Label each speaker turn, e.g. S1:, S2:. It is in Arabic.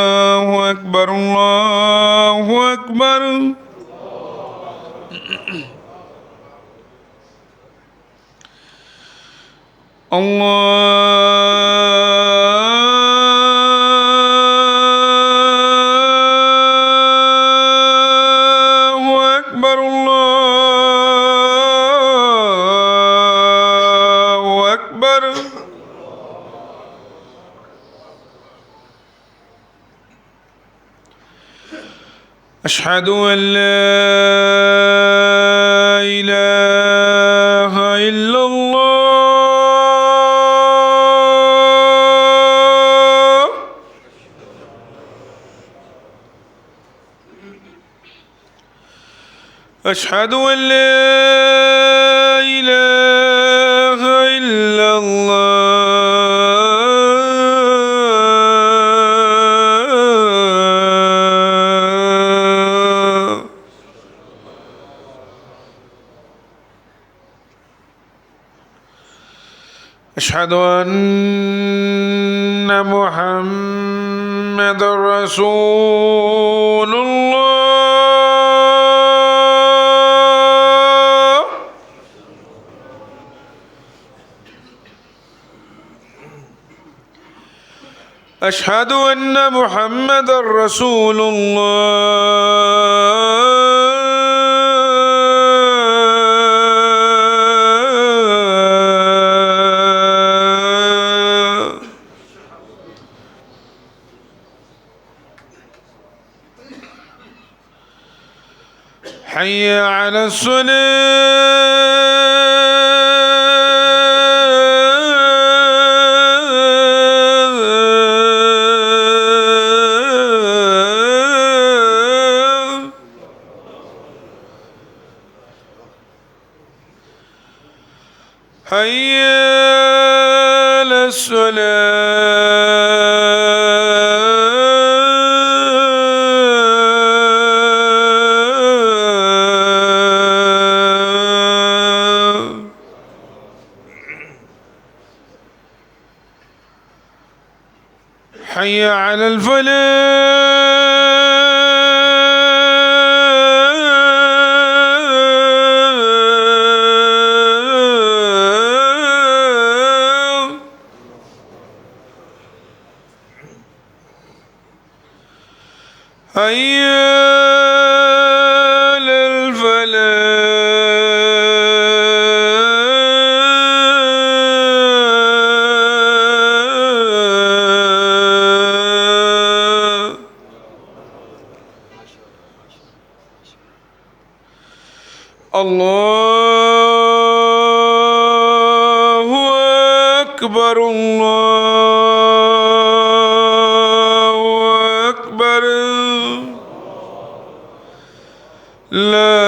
S1: الله أكبر الله أكبر. الله أكبر الله أكبر. أشهد أن لا إله إلا الله. أشهد أن لا إله إلا الله. أشهد أن محمد رسول الله. أشهد أن محمد رسول الله. حي على الصلاة. حي على الصلاة. حي على الفلاح. حي على الفلاح. الله أكبر الله أكبر. لا